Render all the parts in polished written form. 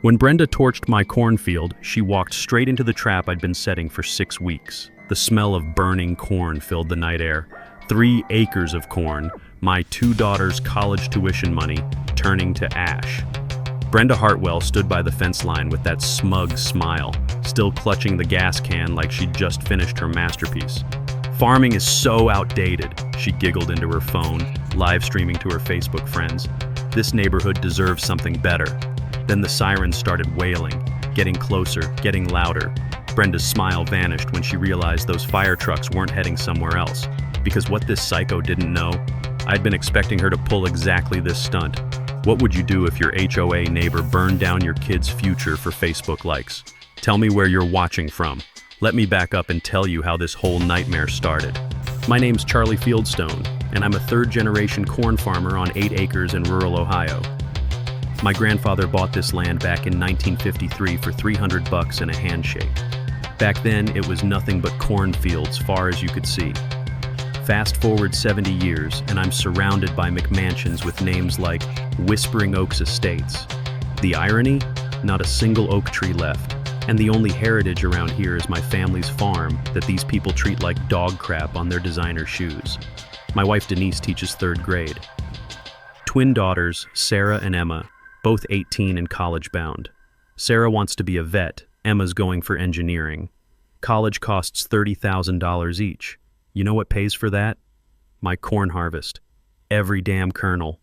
When Brenda torched my cornfield, she walked straight into the trap I'd been setting for 6 weeks. The smell of burning corn filled the night air. 3 acres of corn, my 2 daughters' college tuition money, turning to ash. Brenda Hartwell stood by the fence line with that smug smile, still clutching the gas can like she'd just finished her masterpiece. "Farming is so outdated," she giggled into her phone, live streaming to her Facebook friends. "This neighborhood deserves something better." Then the sirens started wailing, getting closer, getting louder. Brenda's smile vanished when she realized those fire trucks weren't heading somewhere else. Because what this psycho didn't know, I'd been expecting her to pull exactly this stunt. What would you do if your HOA neighbor burned down your kid's future for Facebook likes? Tell me where you're watching from. Let me back up and tell you how this whole nightmare started. My name's Charlie Fieldstone, and I'm a 3rd-generation corn farmer on 8 acres in rural Ohio. My grandfather bought this land back in 1953 for $300 and a handshake. Back then, it was nothing but cornfields far as you could see. Fast forward 70 years, and I'm surrounded by McMansions with names like Whispering Oaks Estates. The irony? Not a single oak tree left. And the only heritage around here is my family's farm that these people treat like dog crap on their designer shoes. My wife Denise teaches 3rd grade. Twin daughters, Sarah and Emma, both 18 and college-bound. Sarah wants to be a vet, Emma's going for engineering. College costs $30,000 each. You know what pays for that? My corn harvest. Every damn kernel.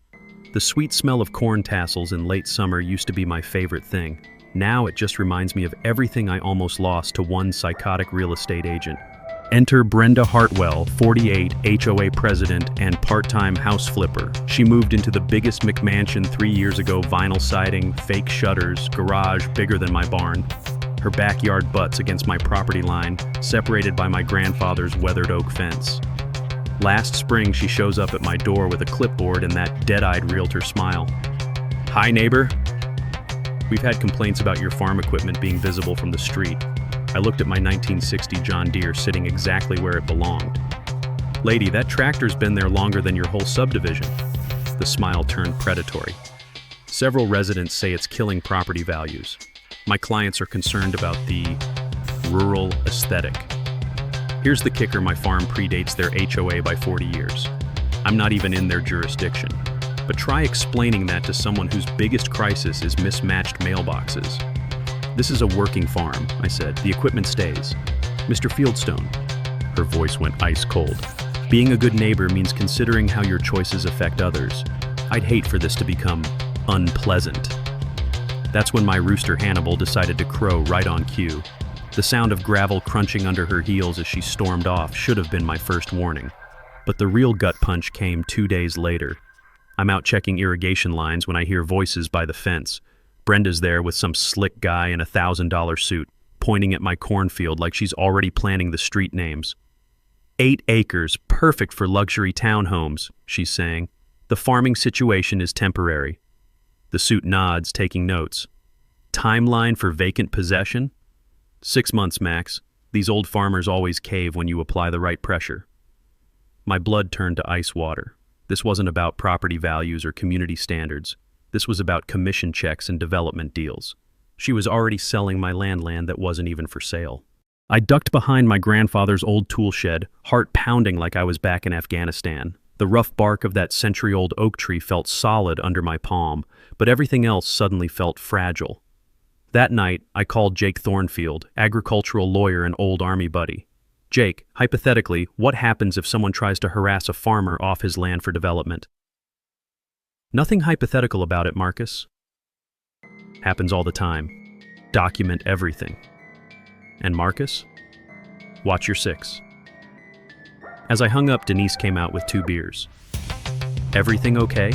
The sweet smell of corn tassels in late summer used to be my favorite thing. Now it just reminds me of everything I almost lost to one psychotic real estate agent. Enter Brenda Hartwell, 48, HOA president and part-time house flipper. She moved into the biggest McMansion 3 years ago, vinyl siding, fake shutters, garage bigger than my barn. Her backyard butts against my property line, separated by my grandfather's weathered oak fence. Last spring, she shows up at my door with a clipboard and that dead-eyed realtor smile. "Hi, neighbor. We've had complaints about your farm equipment being visible from the street." I looked at my 1960 John Deere sitting exactly where it belonged. "Lady, that tractor's been there longer than your whole subdivision." The smile turned predatory. Several residents say it's killing property values. My clients are concerned about the rural aesthetic. Here's the kicker: my farm predates their HOA by 40 years. I'm not even in their jurisdiction. But try explaining that to someone whose biggest crisis is mismatched mailboxes. "This is a working farm," I said. "The equipment stays." "Mr. Fieldstone." Her voice went ice cold. "Being a good neighbor means considering how your choices affect others. I'd hate for this to become unpleasant." That's when my rooster Hannibal decided to crow right on cue. The sound of gravel crunching under her heels as she stormed off should have been my first warning. But the real gut punch came 2 days later. I'm out checking irrigation lines when I hear voices by the fence. Brenda's there with some slick guy in a $1,000 suit, pointing at my cornfield like she's already planning the street names. 8 acres, perfect for luxury townhomes, she's saying. "The farming situation is temporary." The suit nods, taking notes. "Timeline for vacant possession?" 6 months, max. These old farmers always cave when you apply the right pressure. My blood turned to ice water. This wasn't about property values or community standards. This was about commission checks and development deals. She was already selling my land that wasn't even for sale. I ducked behind my grandfather's old tool shed, heart pounding like I was back in Afghanistan. The rough bark of that century-old oak tree felt solid under my palm, but everything else suddenly felt fragile. That night, I called Jake Thornfield, agricultural lawyer and old Army buddy. "Jake, hypothetically, what happens if someone tries to harass a farmer off his land for development?" "Nothing hypothetical about it, Marcus. Happens all the time. Document everything." "And Marcus? Watch your 6. As I hung up, Denise came out with 2 beers. "Everything okay?"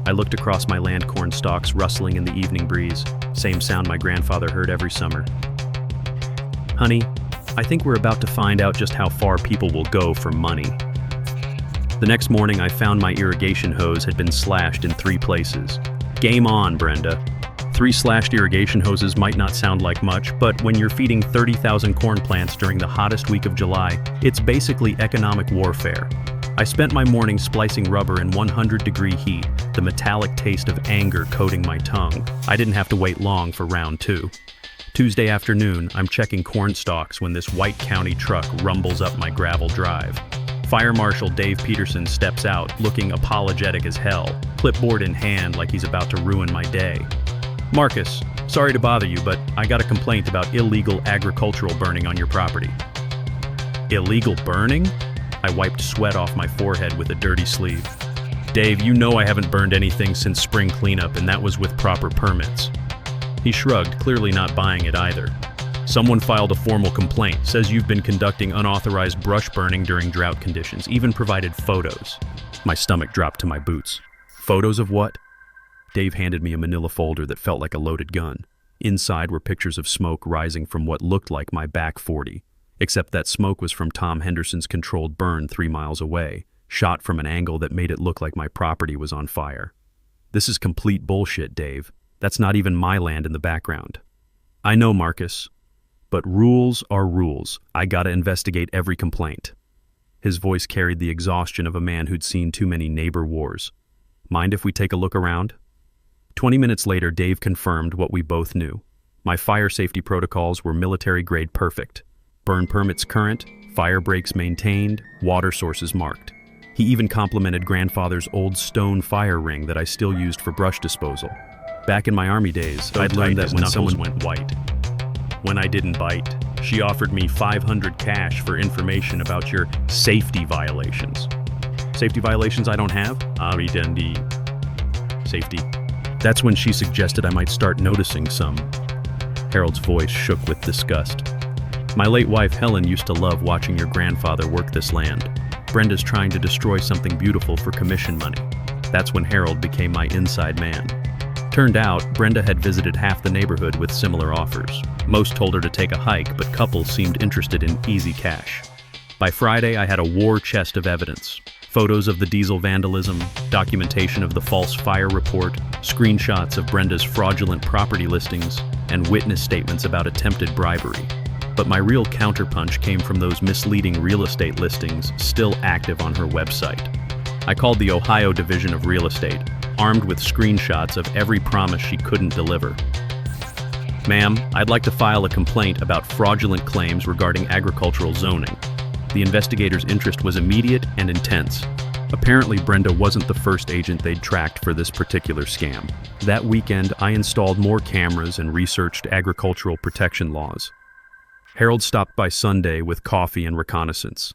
I looked across my land corn stalks rustling in the evening breeze, same sound my grandfather heard every summer. "Honey, I think we're about to find out just how far people will go for money." The next morning, I found my irrigation hose had been slashed in 3 places. Game on, Brenda. 3 slashed irrigation hoses might not sound like much, but when you're feeding 30,000 corn plants during the hottest week of July, it's basically economic warfare. I spent my morning splicing rubber in 100-degree heat, the metallic taste of anger coating my tongue. I didn't have to wait long for round 2. Tuesday afternoon, I'm checking corn stalks when this White County truck rumbles up my gravel drive. Fire Marshal Dave Peterson steps out, looking apologetic as hell, clipboard in hand like he's about to ruin my day. "Marcus, sorry to bother you, but I got a complaint about illegal agricultural burning on your property." "Illegal burning?" I wiped sweat off my forehead with a dirty sleeve. "Dave, you know I haven't burned anything since spring cleanup, and that was with proper permits." He shrugged, clearly not buying it either. "Someone filed a formal complaint, says you've been conducting unauthorized brush burning during drought conditions, even provided photos." My stomach dropped to my boots. "Photos of what?" Dave handed me a manila folder that felt like a loaded gun. Inside were pictures of smoke rising from what looked like my back 40, except that smoke was from Tom Henderson's controlled burn 3 miles away, shot from an angle that made it look like my property was on fire. "This is complete bullshit, Dave. That's not even my land in the background." "I know, Marcus. But rules are rules. I gotta investigate every complaint." His voice carried the exhaustion of a man who'd seen too many neighbor wars. "Mind if we take a look around?" 20 minutes later, Dave confirmed what we both knew. My fire safety protocols were military-grade perfect. Burn permits current, fire breaks maintained, water sources marked. He even complimented grandfather's old stone fire ring that I still used for brush disposal. Back in my Army days, I'd learned that when someone went white. When I didn't bite, she offered me $500 cash for information about your safety violations. Safety violations I don't have? Identity. Safety. That's when she suggested I might start noticing some. Harold's voice shook with disgust. "My late wife Helen used to love watching your grandfather work this land. Brenda's trying to destroy something beautiful for commission money." That's when Harold became my inside man. Turned out, Brenda had visited half the neighborhood with similar offers. Most told her to take a hike, but couples seemed interested in easy cash. By Friday, I had a war chest of evidence. Photos of the diesel vandalism, documentation of the false fire report, screenshots of Brenda's fraudulent property listings, and witness statements about attempted bribery. But my real counterpunch came from those misleading real estate listings still active on her website. I called the Ohio Division of Real Estate, armed with screenshots of every promise she couldn't deliver. "Ma'am, I'd like to file a complaint about fraudulent claims regarding agricultural zoning." The investigators' interest was immediate and intense. Apparently, Brenda wasn't the first agent they'd tracked for this particular scam. That weekend, I installed more cameras and researched agricultural protection laws. Harold stopped by Sunday with coffee and reconnaissance.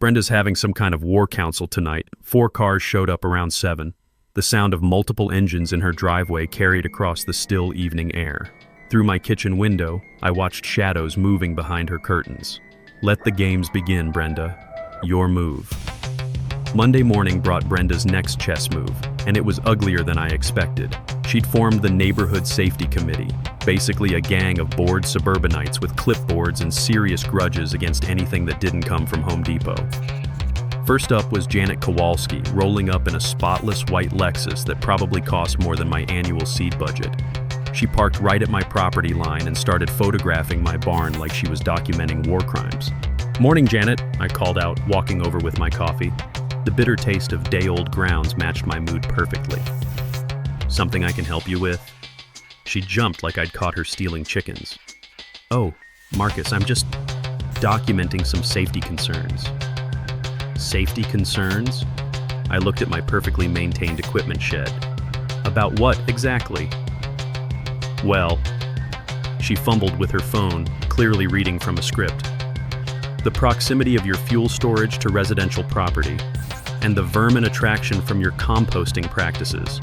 "Brenda's having some kind of war council tonight. 4 cars showed up around 7. The sound of multiple engines in her driveway carried across the still evening air. Through my kitchen window, I watched shadows moving behind her curtains. Let the games begin, Brenda. Your move." Monday morning brought Brenda's next chess move, and it was uglier than I expected. She'd formed the Neighborhood Safety Committee, basically a gang of bored suburbanites with clipboards and serious grudges against anything that didn't come from Home Depot. First up was Janet Kowalski, rolling up in a spotless white Lexus that probably cost more than my annual seed budget. She parked right at my property line and started photographing my barn like she was documenting war crimes. "Morning, Janet," I called out, walking over with my coffee. The bitter taste of day-old grounds matched my mood perfectly. "Something I can help you with?" She jumped like I'd caught her stealing chickens. "Oh, Marcus, I'm just documenting some safety concerns." "Safety concerns?" I looked at my perfectly maintained equipment shed. "About what exactly?" "Well," she fumbled with her phone, clearly reading from a script. "The proximity of your fuel storage to residential property, and the vermin attraction from your composting practices."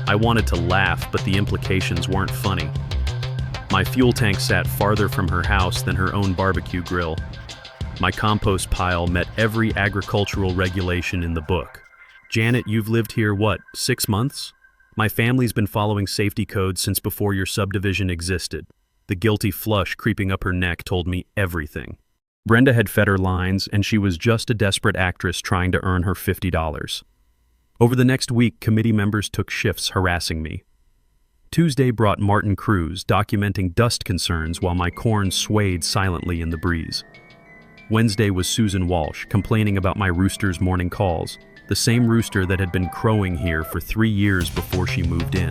I wanted to laugh, but the implications weren't funny. My fuel tank sat farther from her house than her own barbecue grill. My compost pile met every agricultural regulation in the book. "Janet, you've lived here, what, 6 months? My family's been following safety codes since before your subdivision existed." The guilty flush creeping up her neck told me everything. Brenda had fed her lines, and she was just a desperate actress trying to earn her $50. Over the next week, committee members took shifts harassing me. Tuesday brought Martin Cruz, documenting dust concerns while my corn swayed silently in the breeze. Wednesday was Susan Walsh, complaining about my rooster's morning calls, the same rooster that had been crowing here for 3 years before she moved in.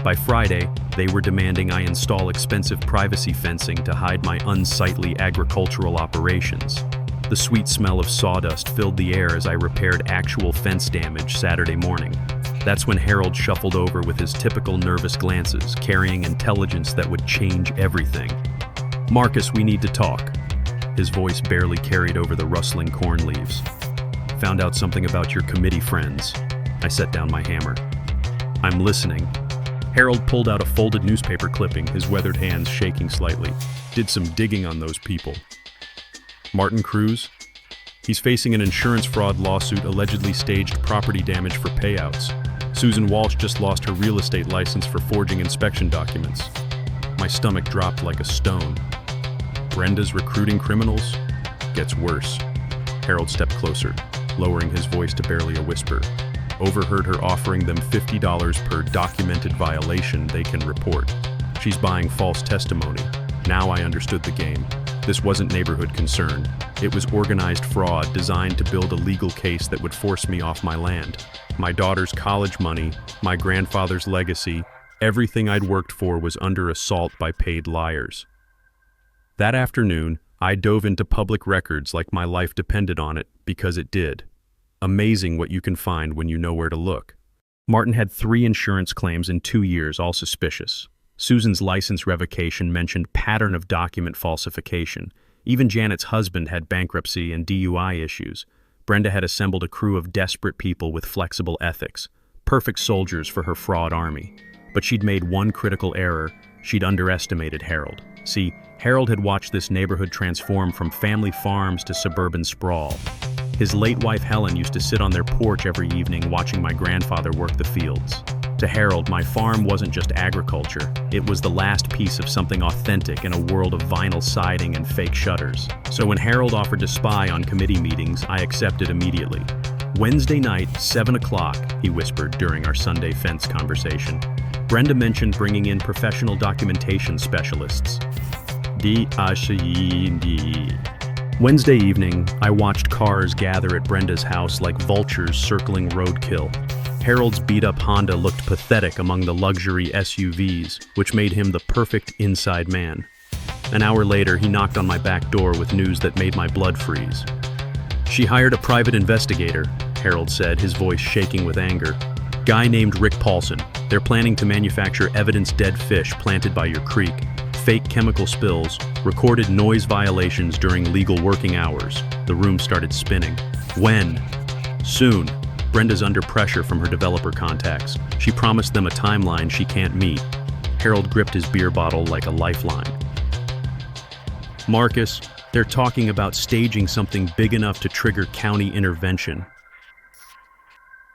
By Friday, they were demanding I install expensive privacy fencing to hide my unsightly agricultural operations. The sweet smell of sawdust filled the air as I repaired actual fence damage Saturday morning. That's when Harold shuffled over with his typical nervous glances, carrying intelligence that would change everything. "Marcus, we need to talk." His voice barely carried over the rustling corn leaves. "Found out something about your committee friends." I set down my hammer. "I'm listening." Harold pulled out a folded newspaper clipping, his weathered hands shaking slightly. "Did some digging on those people. Martin Cruz? He's facing an insurance fraud lawsuit, allegedly staged property damage for payouts. Susan Walsh just lost her real estate license for forging inspection documents." My stomach dropped like a stone. "Brenda's recruiting criminals? Gets worse." Harold stepped closer, lowering his voice to barely a whisper. "Overheard her offering them $50 per documented violation they can report. She's buying false testimony. Now I understood the game. This wasn't neighborhood concern. It was organized fraud designed to build a legal case that would force me off my land. My daughter's college money, my grandfather's legacy, everything I'd worked for was under assault by paid liars." That afternoon, I dove into public records like my life depended on it, because it did. Amazing what you can find when you know where to look. Martin had 3 insurance claims in 2 years, all suspicious. Susan's license revocation mentioned pattern of document falsification. Even Janet's husband had bankruptcy and DUI issues. Brenda had assembled a crew of desperate people with flexible ethics, perfect soldiers for her fraud army. But she'd made one critical error. She'd underestimated Harold. See, Harold had watched this neighborhood transform from family farms to suburban sprawl. His late wife Helen used to sit on their porch every evening watching my grandfather work the fields. To Harold, my farm wasn't just agriculture. It was the last piece of something authentic in a world of vinyl siding and fake shutters. So when Harold offered to spy on committee meetings, I accepted immediately. "Wednesday night, 7 o'clock, he whispered during our Sunday fence conversation. Brenda mentioned bringing in professional documentation specialists. Wednesday evening, I watched cars gather at Brenda's house like vultures circling roadkill. Harold's beat-up Honda looked pathetic among the luxury SUVs, which made him the perfect inside man. An hour later, he knocked on my back door with news that made my blood freeze. "She hired a private investigator," Harold said, his voice shaking with anger. "Guy named Rick Paulson. They're planning to manufacture evidence-dead fish planted by your creek, fake chemical spills, recorded noise violations during legal working hours." The room started spinning. "When?" "Soon. Brenda's under pressure from her developer contacts. She promised them a timeline she can't meet." Harold gripped his beer bottle like a lifeline. "Marcus, they're talking about staging something big enough to trigger county intervention."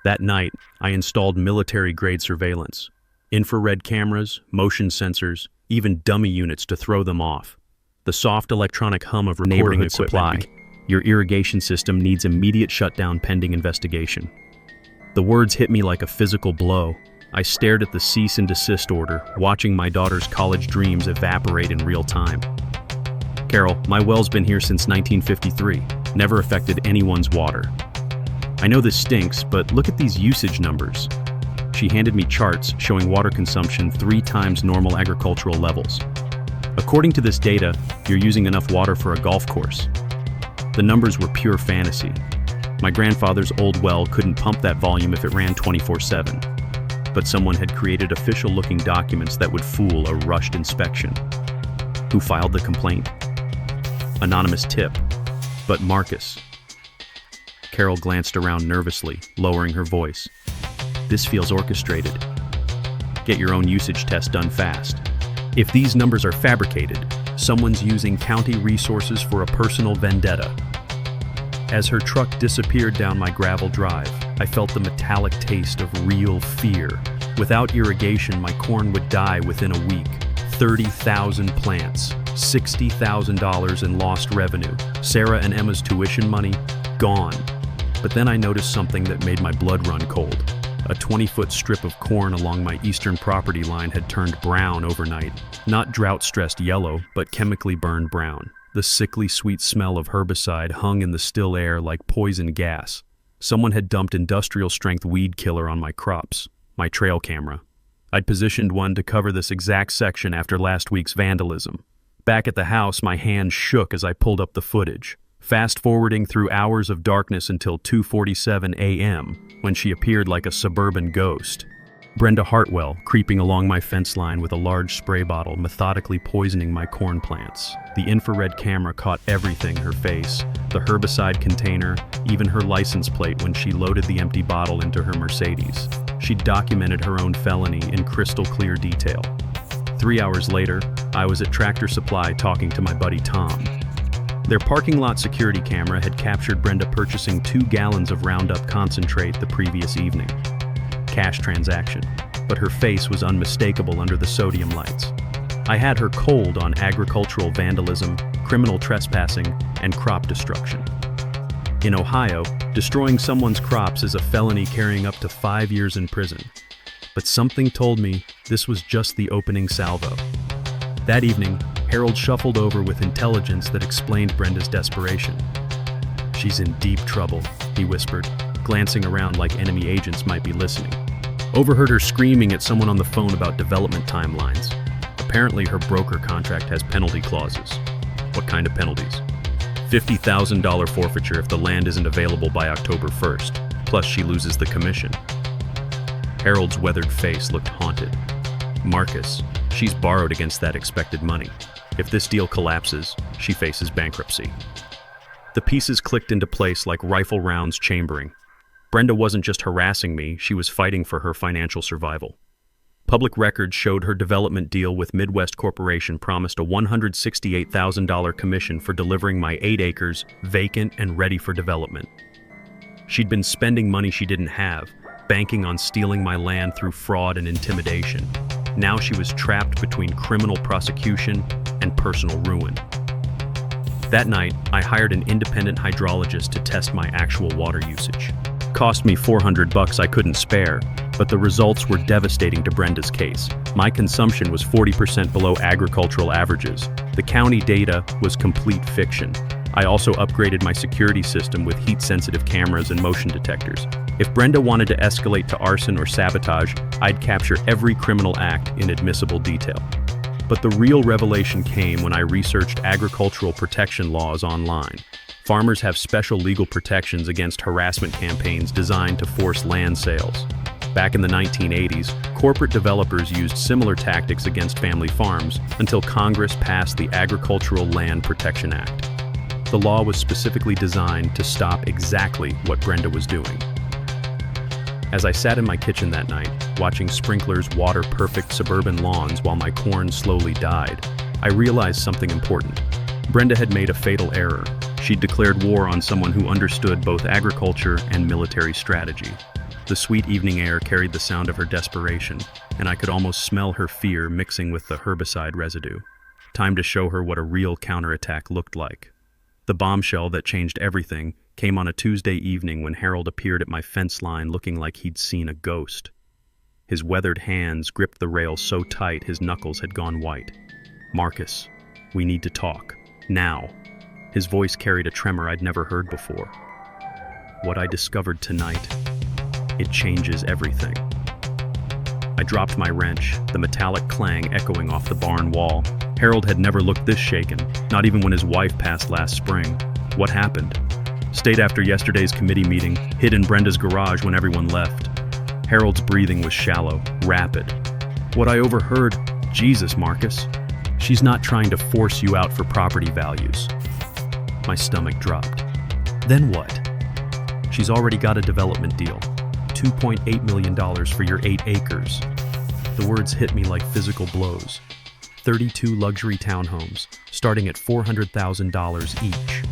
That night, I installed military-grade surveillance. Infrared cameras, motion sensors, even dummy units to throw them off. The soft electronic hum of recording equipment. Supply. "Your irrigation system needs immediate shutdown pending investigation." The words hit me like a physical blow. I stared at the cease and desist order, watching my daughter's college dreams evaporate in real time. "Carol, my well's been here since 1953. Never affected anyone's water. I know this stinks, but look at these usage numbers." She handed me charts showing water consumption 3 times normal agricultural levels. "According to this data, you're using enough water for a golf course." The numbers were pure fantasy. My grandfather's old well couldn't pump that volume if it ran 24/7. But someone had created official-looking documents that would fool a rushed inspection. Who filed the complaint? Anonymous tip. But Marcus. Carol glanced around nervously, lowering her voice. "This feels orchestrated. Get your own usage test done fast. If these numbers are fabricated, someone's using county resources for a personal vendetta." As her truck disappeared down my gravel drive, I felt the metallic taste of real fear. Without irrigation, my corn would die within a week. 30,000 plants, $60,000 in lost revenue. Sarah and Emma's tuition money, gone. But then I noticed something that made my blood run cold. A 20-foot strip of corn along my eastern property line had turned brown overnight. Not drought-stressed yellow, but chemically burned brown. The sickly sweet smell of herbicide hung in the still air like poison gas. Someone had dumped industrial-strength weed killer on my crops, my trail camera. I'd positioned one to cover this exact section after last week's vandalism. Back at the house, my hand shook as I pulled up the footage, fast-forwarding through hours of darkness until 2:47 a.m., when she appeared like a suburban ghost. Brenda Hartwell, creeping along my fence line with a large spray bottle, methodically poisoning my corn plants. The infrared camera caught everything: her face, the herbicide container, even her license plate when she loaded the empty bottle into her Mercedes. She documented her own felony in crystal clear detail. 3 hours later, I was at Tractor Supply talking to my buddy Tom. Their parking lot security camera had captured Brenda purchasing 2 gallons of Roundup concentrate the previous evening. Cash transaction, but her face was unmistakable under the sodium lights. I had her cold on agricultural vandalism, criminal trespassing, and crop destruction. In Ohio, destroying someone's crops is a felony carrying up to 5 years in prison. But something told me this was just the opening salvo. That evening, Harold shuffled over with intelligence that explained Brenda's desperation. "She's in deep trouble," he whispered, glancing around like enemy agents might be listening. "Overheard her screaming at someone on the phone about development timelines. Apparently her broker contract has penalty clauses." "What kind of penalties?" $50,000 forfeiture if the land isn't available by October 1st, plus she loses the commission. Harold's weathered face looked haunted. "Marcus, she's borrowed against that expected money. If this deal collapses, she faces bankruptcy." The pieces clicked into place like rifle rounds chambering. Brenda wasn't just harassing me, she was fighting for her financial survival. Public records showed her development deal with Midwest Corporation promised a $168,000 commission for delivering my 8 acres, vacant and ready for development. She'd been spending money she didn't have, banking on stealing my land through fraud and intimidation. Now she was trapped between criminal prosecution and personal ruin. That night, I hired an independent hydrologist to test my actual water usage. Cost me $400 I couldn't spare, but the results were devastating to Brenda's case. My consumption was 40% below agricultural averages. The county data was complete fiction. I also upgraded my security system with heat-sensitive cameras and motion detectors. If Brenda wanted to escalate to arson or sabotage, I'd capture every criminal act in admissible detail. But the real revelation came when I researched agricultural protection laws online. Farmers have special legal protections against harassment campaigns designed to force land sales. Back in the 1980s, corporate developers used similar tactics against family farms until Congress passed the Agricultural Land Protection Act. The law was specifically designed to stop exactly what Brenda was doing. As I sat in my kitchen that night, watching sprinklers water perfect suburban lawns while my corn slowly died, I realized something important. Brenda had made a fatal error. She'd declared war on someone who understood both agriculture and military strategy. The sweet evening air carried the sound of her desperation, and I could almost smell her fear mixing with the herbicide residue. Time to show her what a real counterattack looked like. The bombshell that changed everything came on a Tuesday evening when Harold appeared at my fence line looking like he'd seen a ghost. His weathered hands gripped the rail so tight his knuckles had gone white. "Marcus, we need to talk. Now." His voice carried a tremor I'd never heard before. "What I discovered tonight, it changes everything." I dropped my wrench, the metallic clang echoing off the barn wall. Harold had never looked this shaken, not even when his wife passed last spring. "What happened?" "Stayed after yesterday's committee meeting, hid in Brenda's garage when everyone left." Harold's breathing was shallow, rapid. "What I overheard, Jesus, Marcus. She's not trying to force you out for property values." My stomach dropped. "Then what?" "She's already got a development deal. $2.8 million for your 8 acres. The words hit me like physical blows. 32 luxury townhomes, starting at $400,000 each.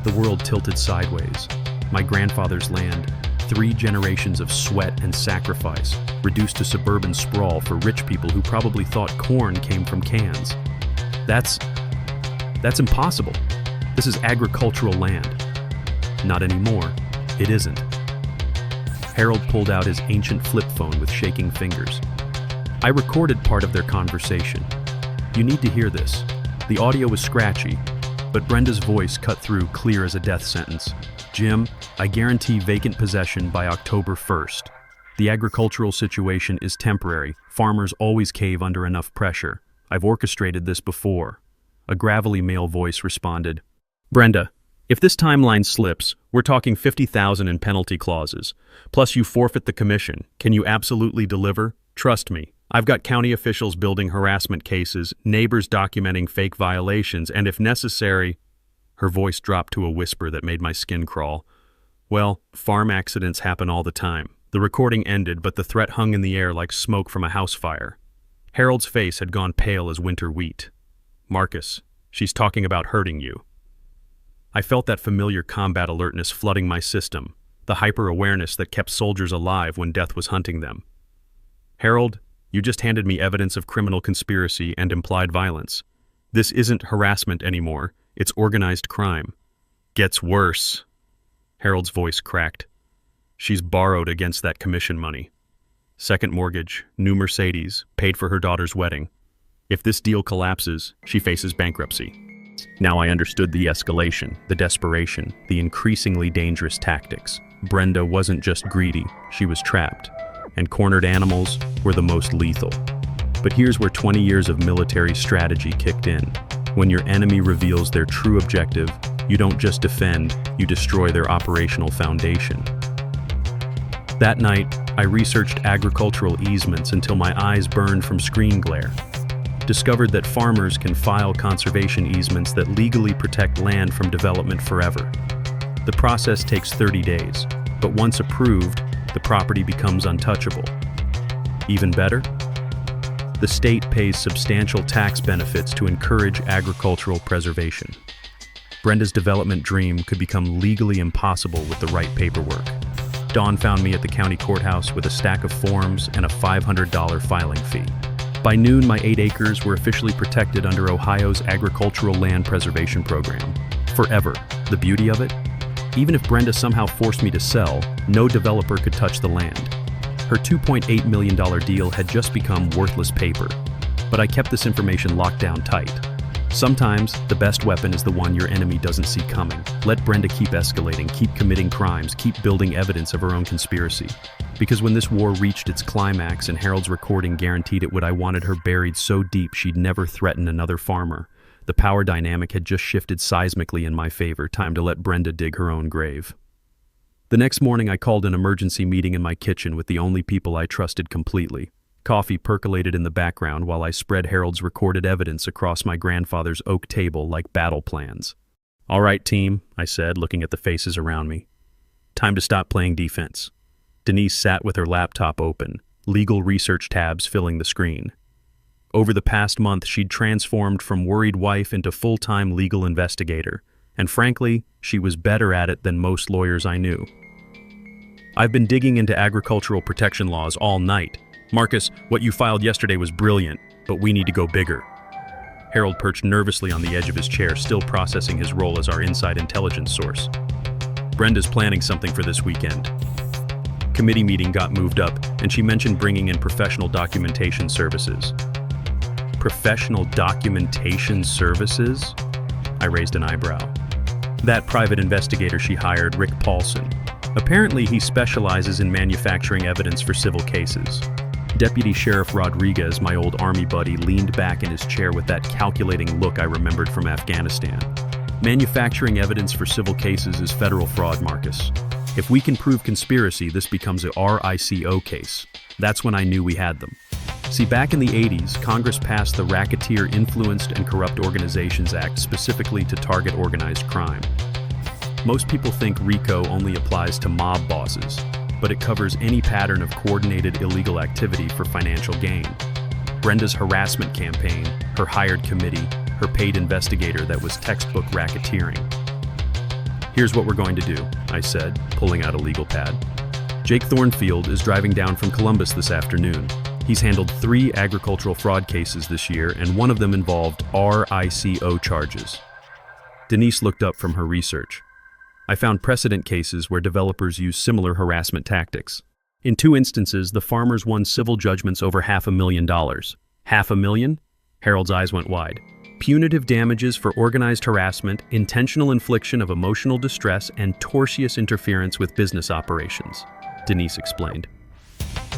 The world tilted sideways. My grandfather's land, 3 generations of sweat and sacrifice, reduced to suburban sprawl for rich people who probably thought corn came from cans. That's impossible. This is agricultural land." "Not anymore. It isn't." Harold pulled out his ancient flip phone with shaking fingers. "I recorded part of their conversation. You need to hear this. The audio was scratchy, But Brenda's voice cut through clear as a death sentence. Jim, I guarantee vacant possession by October 1st. The agricultural situation is temporary. Farmers always cave under enough pressure. I've orchestrated this before. A gravelly male voice responded. Brenda, if this timeline slips, we're talking $50,000 in penalty clauses. Plus you forfeit the commission. Can you absolutely deliver? Trust me. I've got county officials building harassment cases, neighbors documenting fake violations, and if necessary... Her voice dropped to a whisper that made my skin crawl. Well, farm accidents happen all the time. The recording ended, but the threat hung in the air like smoke from a house fire. Harold's face had gone pale as winter wheat. Marcus, she's talking about hurting you. I felt that familiar combat alertness flooding my system, the hyper-awareness that kept soldiers alive when death was hunting them. Harold, you just handed me evidence of criminal conspiracy and implied violence. This isn't harassment anymore. It's organized crime. Gets worse. Harold's voice cracked. She's borrowed against that commission money. Second mortgage, new Mercedes, paid for her daughter's wedding. If this deal collapses, she faces bankruptcy. Now I understood the escalation, the desperation, the increasingly dangerous tactics. Brenda wasn't just greedy, she was trapped. And cornered animals were the most lethal. But here's where 20 years of military strategy kicked in. When your enemy reveals their true objective, you don't just defend, you destroy their operational foundation. That night, I researched agricultural easements until my eyes burned from screen glare. Discovered that farmers can file conservation easements that legally protect land from development forever. The process takes 30 days, but once approved, the property becomes untouchable. Even better? The state pays substantial tax benefits to encourage agricultural preservation. Brenda's development dream could become legally impossible with the right paperwork. Dawn found me at the county courthouse with a stack of forms and a $500 filing fee. By noon, my 8 acres were officially protected under Ohio's Agricultural Land Preservation Program. Forever. The beauty of it? Even if Brenda somehow forced me to sell, no developer could touch the land. Her $2.8 million deal had just become worthless paper. But I kept this information locked down tight. Sometimes, the best weapon is the one your enemy doesn't see coming. Let Brenda keep escalating, keep committing crimes, keep building evidence of her own conspiracy. Because when this war reached its climax and Harold's recording guaranteed it would, I wanted her buried so deep she'd never threaten another farmer. The power dynamic had just shifted seismically in my favor. Time to let Brenda dig her own grave. The next morning, I called an emergency meeting in my kitchen with the only people I trusted completely. Coffee percolated in the background while I spread Harold's recorded evidence across my grandfather's oak table like battle plans. All right, team, I said, looking at the faces around me. Time to stop playing defense. Denise sat with her laptop open, legal research tabs filling the screen. Over the past month, she'd transformed from worried wife into full-time legal investigator, and frankly, she was better at it than most lawyers I knew. I've been digging into agricultural protection laws all night. Marcus, what you filed yesterday was brilliant, but we need to go bigger. Harold perched nervously on the edge of his chair, still processing his role as our inside intelligence source. Brenda's planning something for this weekend. Committee meeting got moved up, and she mentioned bringing in professional documentation services. Professional documentation services? I raised an eyebrow. That private investigator she hired, Rick Paulson. Apparently, he specializes in manufacturing evidence for civil cases. Deputy Sheriff Rodriguez, my old army buddy, leaned back in his chair with that calculating look I remembered from Afghanistan. Manufacturing evidence for civil cases is federal fraud, Marcus. If we can prove conspiracy, this becomes a RICO case. That's when I knew we had them. See, back in the 80s, Congress passed the Racketeer Influenced and Corrupt Organizations Act specifically to target organized crime. Most people think RICO only applies to mob bosses, but it covers any pattern of coordinated illegal activity for financial gain. Brenda's harassment campaign, her hired committee, her paid investigator that was textbook racketeering. Here's what we're going to do, I said, pulling out a legal pad. Jake Thornfield is driving down from Columbus this afternoon. He's handled 3 agricultural fraud cases this year, and one of them involved RICO charges. Denise looked up from her research. I found precedent cases where developers use similar harassment tactics. In 2 instances, the farmers won civil judgments over $500,000. $500,000? Harold's eyes went wide. Punitive damages for organized harassment, intentional infliction of emotional distress, and tortious interference with business operations, Denise explained.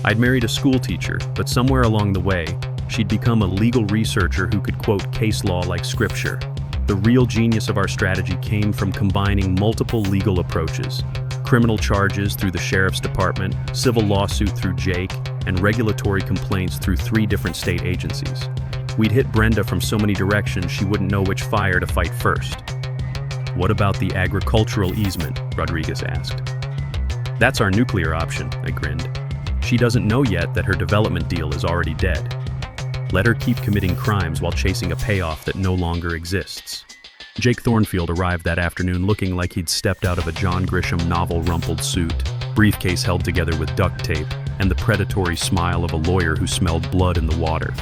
I'd married a school teacher, but somewhere along the way, she'd become a legal researcher who could quote case law like scripture. The real genius of our strategy came from combining multiple legal approaches: criminal charges through the sheriff's department, civil lawsuit through Jake, and regulatory complaints through 3 different state agencies. We'd hit Brenda from so many directions she wouldn't know which fire to fight first. What about the agricultural easement? Rodriguez asked. That's our nuclear option, I grinned. She doesn't know yet that her development deal is already dead. Let her keep committing crimes while chasing a payoff that no longer exists. Jake Thornfield arrived that afternoon looking like he'd stepped out of a John Grisham novel rumpled suit, briefcase held together with duct tape, and the predatory smile of a lawyer who smelled blood in the water.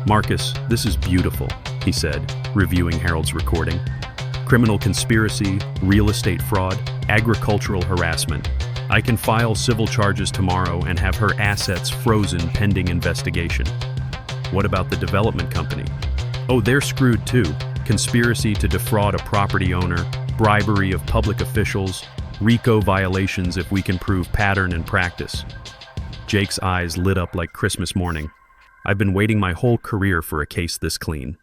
Marcus, this is beautiful, he said, reviewing Harold's recording. Criminal conspiracy, real estate fraud, agricultural harassment. I can file civil charges tomorrow and have her assets frozen pending investigation. What about the development company? Oh, they're screwed too. Conspiracy to defraud a property owner, bribery of public officials, RICO violations if we can prove pattern and practice. Jake's eyes lit up like Christmas morning. I've been waiting my whole career for a case this clean.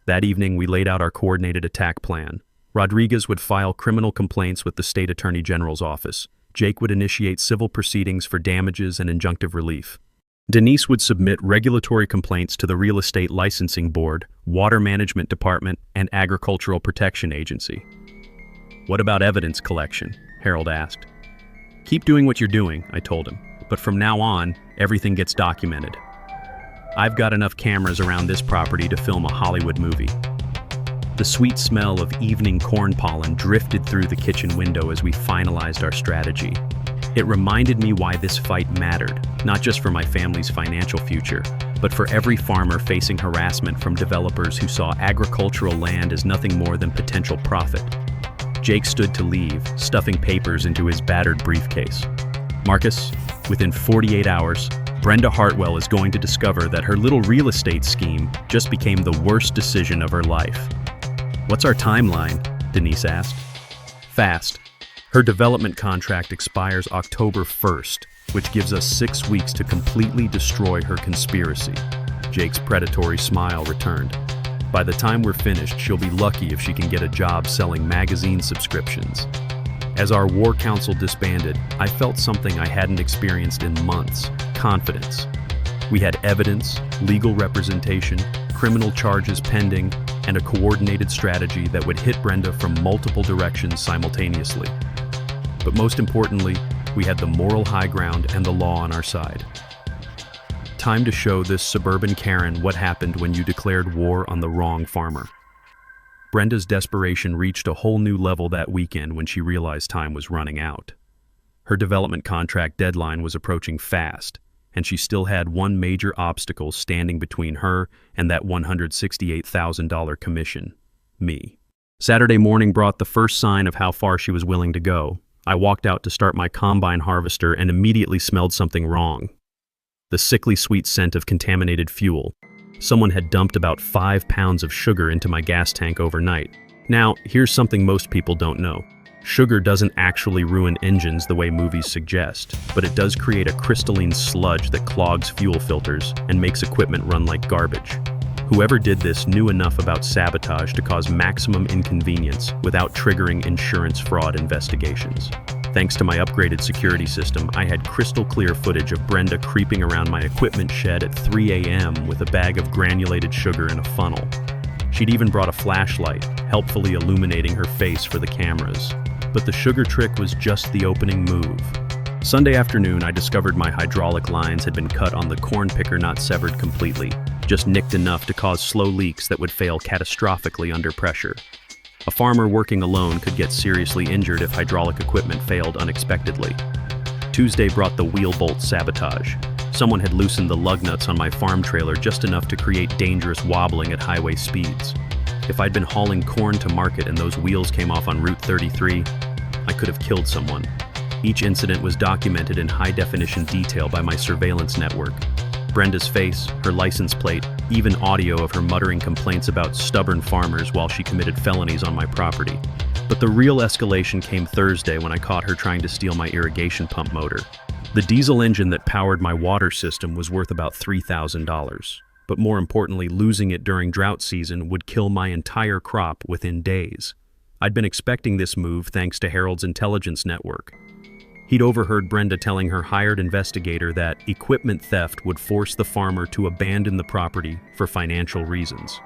That evening, we laid out our coordinated attack plan. Rodriguez would file criminal complaints with the state attorney general's office. Jake would initiate civil proceedings for damages and injunctive relief. Denise would submit regulatory complaints to the Real Estate Licensing Board, Water Management Department, and Agricultural Protection Agency. What about evidence collection? Harold asked. Keep doing what you're doing, I told him, but from now on, everything gets documented. I've got enough cameras around this property to film a Hollywood movie. The sweet smell of evening corn pollen drifted through the kitchen window as we finalized our strategy. It reminded me why this fight mattered, not just for my family's financial future, but for every farmer facing harassment from developers who saw agricultural land as nothing more than potential profit. Jake stood to leave, stuffing papers into his battered briefcase. Marcus, within 48 hours, Brenda Hartwell is going to discover that her little real estate scheme just became the worst decision of her life. What's our timeline? Denise asked. Fast. Her development contract expires October 1st, which gives us 6 weeks to completely destroy her conspiracy. Jake's predatory smile returned. By the time we're finished, she'll be lucky if she can get a job selling magazine subscriptions. As our war council disbanded, I felt something I hadn't experienced in months: confidence. We had evidence, legal representation, criminal charges pending, and a coordinated strategy that would hit Brenda from multiple directions simultaneously. But most importantly, we had the moral high ground and the law on our side. Time to show this suburban Karen what happened when you declared war on the wrong farmer. Brenda's desperation reached a whole new level that weekend when she realized time was running out. Her development contract deadline was approaching fast, and she still had one major obstacle standing between her and that $168,000 commission: me. Saturday morning brought the first sign of how far she was willing to go. I walked out to start my combine harvester and immediately smelled something wrong. The sickly sweet scent of contaminated fuel. Someone had dumped about 5 pounds of sugar into my gas tank overnight. Now, here's something most people don't know. Sugar doesn't actually ruin engines the way movies suggest, but it does create a crystalline sludge that clogs fuel filters and makes equipment run like garbage. Whoever did this knew enough about sabotage to cause maximum inconvenience without triggering insurance fraud investigations. Thanks to my upgraded security system, I had crystal clear footage of Brenda creeping around my equipment shed at 3 a.m. with a bag of granulated sugar in a funnel. She'd even brought a flashlight, helpfully illuminating her face for the cameras. But the sugar trick was just the opening move. Sunday afternoon, I discovered my hydraulic lines had been cut on the corn picker, not severed completely, just nicked enough to cause slow leaks that would fail catastrophically under pressure. A farmer working alone could get seriously injured if hydraulic equipment failed unexpectedly. Tuesday brought the wheel bolt sabotage. Someone had loosened the lug nuts on my farm trailer just enough to create dangerous wobbling at highway speeds. If I'd been hauling corn to market and those wheels came off on Route 33, I could have killed someone. Each incident was documented in high-definition detail by my surveillance network. Brenda's face, her license plate, even audio of her muttering complaints about stubborn farmers while she committed felonies on my property. But the real escalation came Thursday when I caught her trying to steal my irrigation pump motor. The diesel engine that powered my water system was worth about $3,000. But more importantly, losing it during drought season would kill my entire crop within days. I'd been expecting this move thanks to Harold's intelligence network. He'd overheard Brenda telling her hired investigator that equipment theft would force the farmer to abandon the property for financial reasons.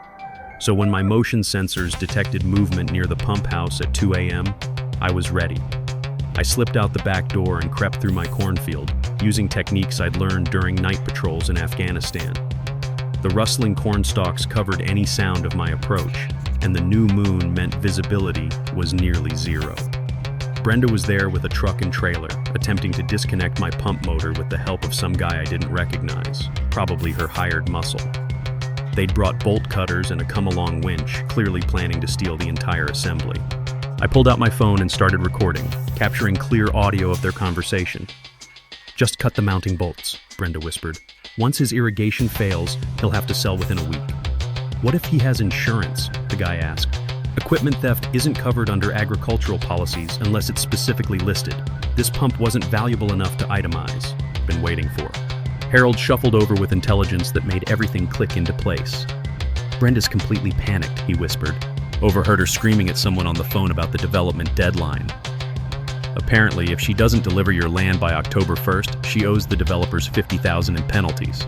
So when my motion sensors detected movement near the pump house at 2 a.m., I was ready. I slipped out the back door and crept through my cornfield, using techniques I'd learned during night patrols in Afghanistan. The rustling corn stalks covered any sound of my approach, and the new moon meant visibility was nearly zero. Brenda was there with a truck and trailer, attempting to disconnect my pump motor with the help of some guy I didn't recognize, probably her hired muscle. They'd brought bolt cutters and a come-along winch, clearly planning to steal the entire assembly. I pulled out my phone and started recording, capturing clear audio of their conversation. "Just cut the mounting bolts," Brenda whispered. "Once his irrigation fails, he'll have to sell within a week." "What if he has insurance?" the guy asked. "Equipment theft isn't covered under agricultural policies unless it's specifically listed. This pump wasn't valuable enough to itemize." Been waiting for. Harold shuffled over with intelligence that made everything click into place. "Brenda's completely panicked," he whispered. Overheard her screaming at someone on the phone about the development deadline. Apparently, if she doesn't deliver your land by October 1st, she owes the developers $50,000 in penalties.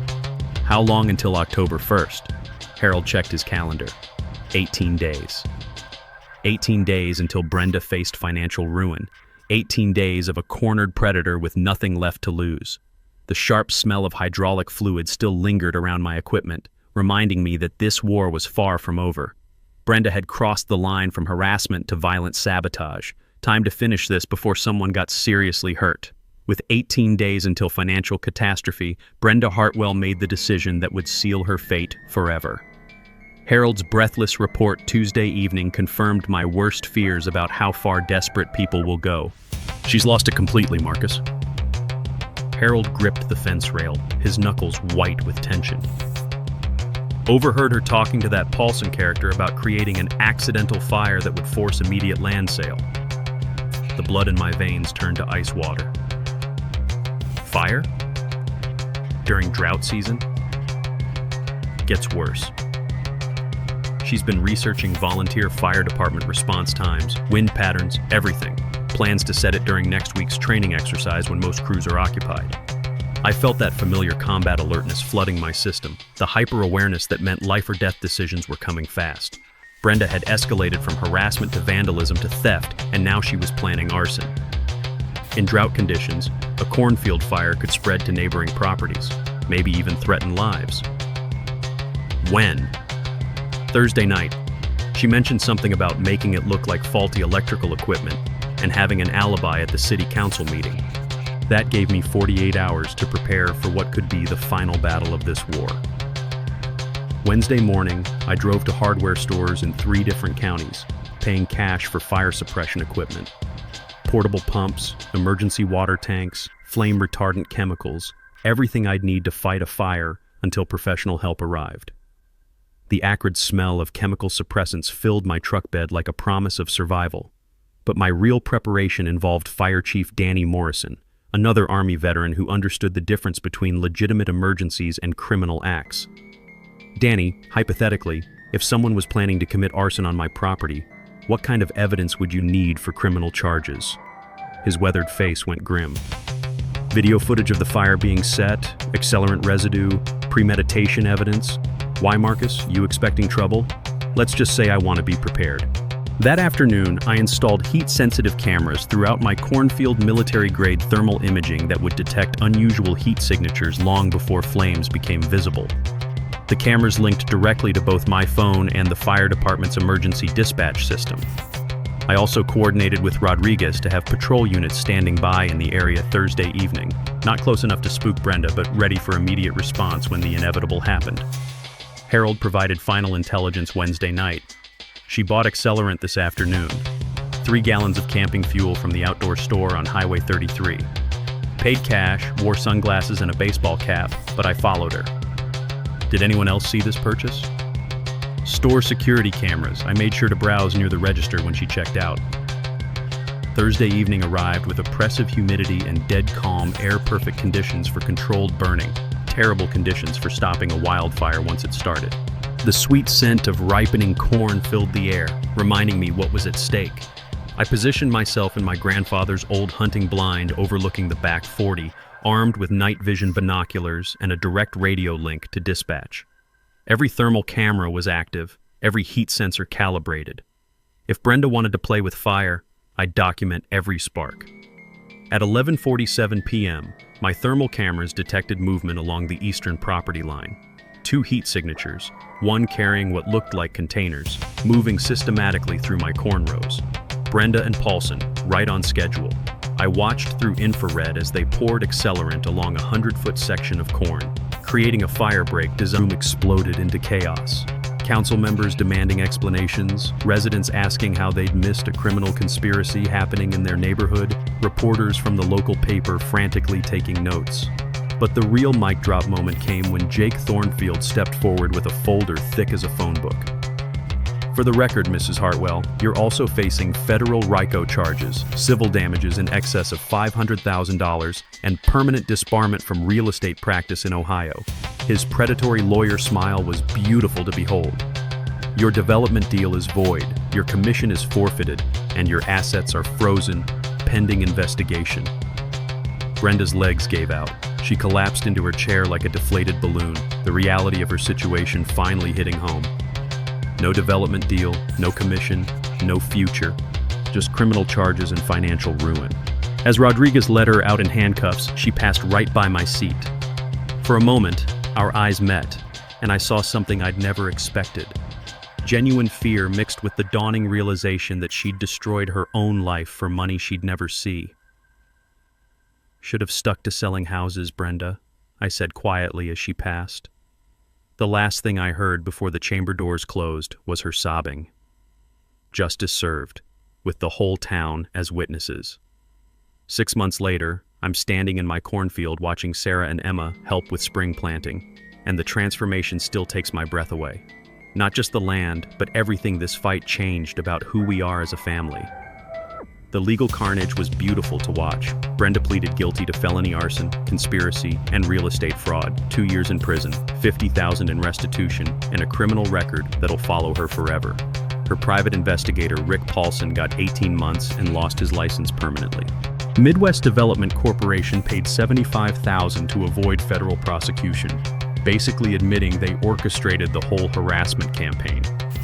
How long until October 1st? Harold checked his calendar. 18 days. 18 days until Brenda faced financial ruin. 18 days of a cornered predator with nothing left to lose. The sharp smell of hydraulic fluid still lingered around my equipment, reminding me that this war was far from over. Brenda had crossed the line from harassment to violent sabotage. Time to finish this before someone got seriously hurt. With 18 days until financial catastrophe, Brenda Hartwell made the decision that would seal her fate forever. Harold's breathless report Tuesday evening confirmed my worst fears about how far desperate people will go. "She's lost it completely, Marcus." Harold gripped the fence rail, his knuckles white with tension. "Overheard her talking to that Paulson character about creating an accidental fire that would force immediate land sale." The blood in my veins turned to ice water. "Fire? During drought season?" Gets worse. She's been researching volunteer fire department response times, wind patterns, everything. Plans to set it during next week's training exercise when most crews are occupied. I felt that familiar combat alertness flooding my system, the hyper-awareness that meant life or death decisions were coming fast. Brenda had escalated from harassment to vandalism to theft, and now she was planning arson. In drought conditions, a cornfield fire could spread to neighboring properties, maybe even threaten lives. When? Thursday night, she mentioned something about making it look like faulty electrical equipment and having an alibi at the city council meeting. That gave me 48 hours to prepare for what could be the final battle of this war. Wednesday morning, I drove to hardware stores in 3 different counties, paying cash for fire suppression equipment. Portable pumps, emergency water tanks, flame retardant chemicals, everything I'd need to fight a fire until professional help arrived. The acrid smell of chemical suppressants filled my truck bed like a promise of survival. But my real preparation involved Fire Chief Danny Morrison, another Army veteran who understood the difference between legitimate emergencies and criminal acts. "Danny, hypothetically, if someone was planning to commit arson on my property, what kind of evidence would you need for criminal charges?" His weathered face went grim. "Video footage of the fire being set, accelerant residue, premeditation evidence. Why, Marcus? You expecting trouble? Let's just say I want to be prepared." That afternoon, I installed heat-sensitive cameras throughout my cornfield military-grade thermal imaging that would detect unusual heat signatures long before flames became visible. The cameras linked directly to both my phone and the fire department's emergency dispatch system. I also coordinated with Rodriguez to have patrol units standing by in the area Thursday evening, not close enough to spook Brenda, but ready for immediate response when the inevitable happened. Harold provided final intelligence Wednesday night. She bought accelerant this afternoon, 3 gallons of camping fuel from the outdoor store on Highway 33. Paid cash, wore sunglasses and a baseball cap, but I followed her. Did anyone else see this purchase? Store security cameras. I made sure to browse near the register when she checked out. Thursday evening arrived with oppressive humidity and dead calm, air-perfect conditions for controlled burning. Terrible conditions for stopping a wildfire once it started. The sweet scent of ripening corn filled the air, reminding me what was at stake. I positioned myself in my grandfather's old hunting blind overlooking the back 40, armed with night vision binoculars and a direct radio link to dispatch. Every thermal camera was active, every heat sensor calibrated. If Brenda wanted to play with fire, I'd document every spark. At 11:47 p.m., my thermal cameras detected movement along the eastern property line. 2 heat signatures, one carrying what looked like containers, moving systematically through my corn rows. Brenda and Paulson, right on schedule. I watched through infrared as they poured accelerant along a 100-foot section of corn, creating a fire break. The zone exploded into chaos. Council members demanding explanations, residents asking how they'd missed a criminal conspiracy happening in their neighborhood, reporters from the local paper frantically taking notes. But the real mic drop moment came when Jake Thornfield stepped forward with a folder thick as a phone book. For the record, Mrs. Hartwell, you're also facing federal RICO charges, civil damages in excess of $500,000, and permanent disbarment from real estate practice in Ohio. His predatory lawyer smile was beautiful to behold. Your development deal is void, your commission is forfeited, and your assets are frozen, pending investigation. Brenda's legs gave out. She collapsed into her chair like a deflated balloon, the reality of her situation finally hitting home. No development deal, no commission, no future, just criminal charges and financial ruin. As Rodriguez led her out in handcuffs, she passed right by my seat. For a moment, our eyes met, and I saw something I'd never expected. Genuine fear mixed with the dawning realization that she'd destroyed her own life for money she'd never see. Should have stuck to selling houses, Brenda, I said quietly as she passed. The last thing I heard before the chamber doors closed was her sobbing. Justice served, with the whole town as witnesses. 6 months later, I'm standing in my cornfield watching Sarah and Emma help with spring planting, and the transformation still takes my breath away. Not just the land, but everything this fight changed about who we are as a family. The legal carnage was beautiful to watch. Brenda pleaded guilty to felony arson, conspiracy, and real estate fraud, 2 years in prison, $50,000 in restitution, and a criminal record that'll follow her forever. Her private investigator, Rick Paulson, got 18 months and lost his license permanently. Midwest Development Corporation paid $75,000 to avoid federal prosecution, basically admitting they orchestrated the whole harassment campaign.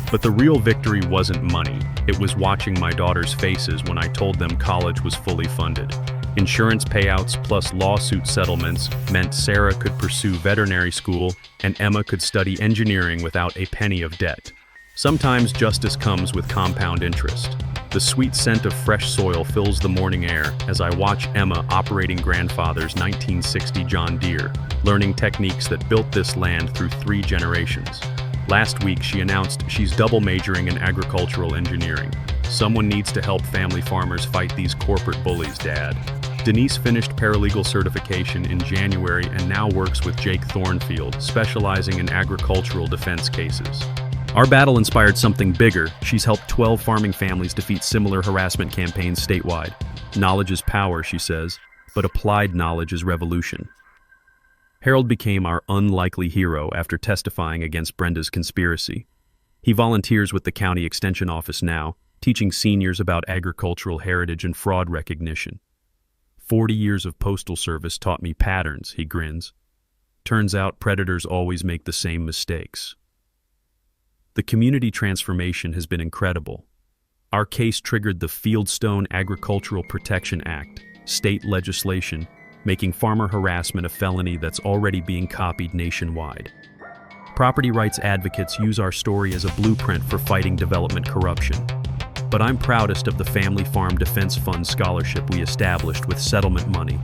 But the real victory wasn't money. It was watching my daughters' faces when I told them college was fully funded. Insurance payouts plus lawsuit settlements meant Sarah could pursue veterinary school and Emma could study engineering without a penny of debt. Sometimes justice comes with compound interest. The sweet scent of fresh soil fills the morning air as I watch Emma operating grandfather's 1960 John Deere, learning techniques that built this land through 3 generations. Last week, she announced she's double majoring in agricultural engineering. Someone needs to help family farmers fight these corporate bullies, Dad. Denise finished paralegal certification in January and now works with Jake Thornfield, specializing in agricultural defense cases. Our battle inspired something bigger. She's helped 12 farming families defeat similar harassment campaigns statewide. Knowledge is power, she says, but applied knowledge is revolution. Harold became our unlikely hero after testifying against Brenda's conspiracy. He volunteers with the county extension office now, teaching seniors about agricultural heritage and fraud recognition. 40 years of postal service taught me patterns, he grins. Turns out predators always make the same mistakes. The community transformation has been incredible. Our case triggered the Fieldstone Agricultural Protection Act, state legislation, making farmer harassment a felony that's already being copied nationwide. Property rights advocates use our story as a blueprint for fighting development corruption. But I'm proudest of the Family Farm Defense Fund scholarship we established with settlement money.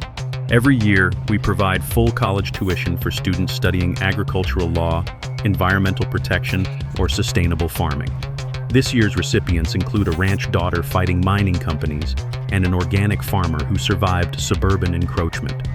Every year, we provide full college tuition for students studying agricultural law, environmental protection, or sustainable farming. This year's recipients include a ranch daughter fighting mining companies and an organic farmer who survived suburban encroachment.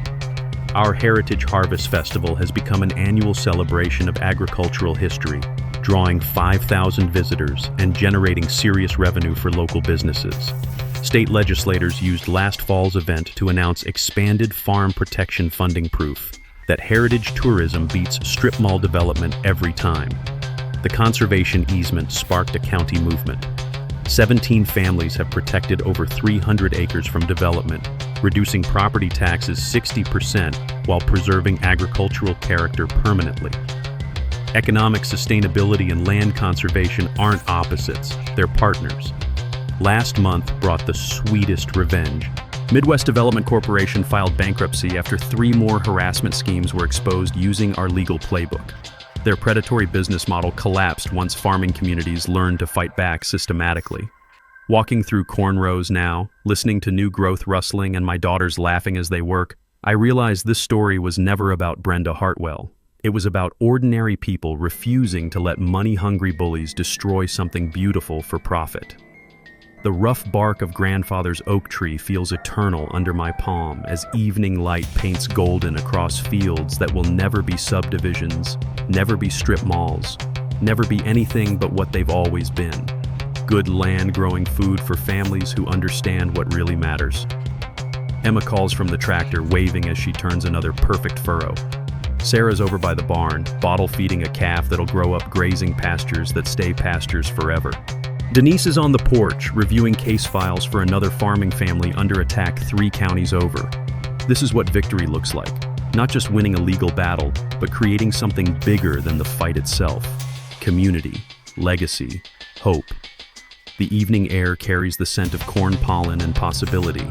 Our Heritage Harvest Festival has become an annual celebration of agricultural history, drawing 5,000 visitors and generating serious revenue for local businesses. State legislators used last fall's event to announce expanded farm protection funding, proof that heritage tourism beats strip mall development every time. The conservation easement sparked a county movement. 17 families have protected over 300 acres from development, reducing property taxes 60% while preserving agricultural character permanently. Economic sustainability and land conservation aren't opposites, they're partners. Last month brought the sweetest revenge. Midwest Development Corporation filed bankruptcy after 3 more harassment schemes were exposed using our legal playbook. Their predatory business model collapsed once farming communities learned to fight back systematically. Walking through corn rows now, listening to new growth rustling and my daughters laughing as they work, I realized this story was never about Brenda Hartwell. It was about ordinary people refusing to let money-hungry bullies destroy something beautiful for profit. The rough bark of grandfather's oak tree feels eternal under my palm as evening light paints golden across fields that will never be subdivisions, never be strip malls, never be anything but what they've always been. Good land growing food for families who understand what really matters. Emma calls from the tractor, waving as she turns another perfect furrow. Sarah's over by the barn, bottle feeding a calf that'll grow up grazing pastures that stay pastures forever. Denise is on the porch, reviewing case files for another farming family under attack 3 counties over. This is what victory looks like. Not just winning a legal battle, but creating something bigger than the fight itself. Community, legacy, hope. The evening air carries the scent of corn pollen and possibility,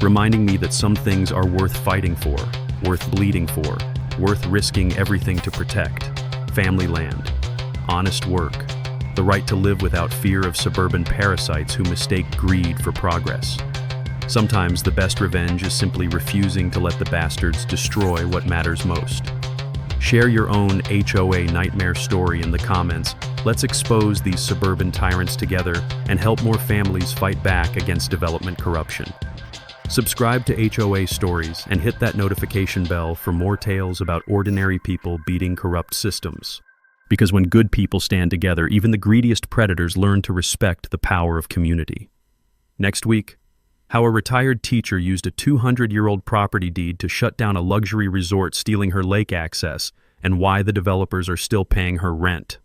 reminding me that some things are worth fighting for, worth bleeding for, worth risking everything to protect. Family land, honest work, the right to live without fear of suburban parasites who mistake greed for progress. Sometimes the best revenge is simply refusing to let the bastards destroy what matters most. Share your own HOA nightmare story in the comments. Let's expose these suburban tyrants together and help more families fight back against development corruption. Subscribe to HOA Stories and hit that notification bell for more tales about ordinary people beating corrupt systems. Because when good people stand together, even the greediest predators learn to respect the power of community. Next week, how a retired teacher used a 200-year-old property deed to shut down a luxury resort, stealing her lake access, and why the developers are still paying her rent.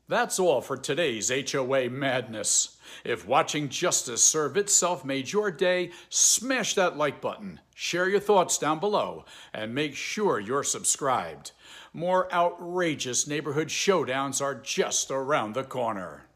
That's all for today's HOA Madness. If watching justice serve itself made your day, smash that like button, share your thoughts down below, and make sure you're subscribed. More outrageous neighborhood showdowns are just around the corner.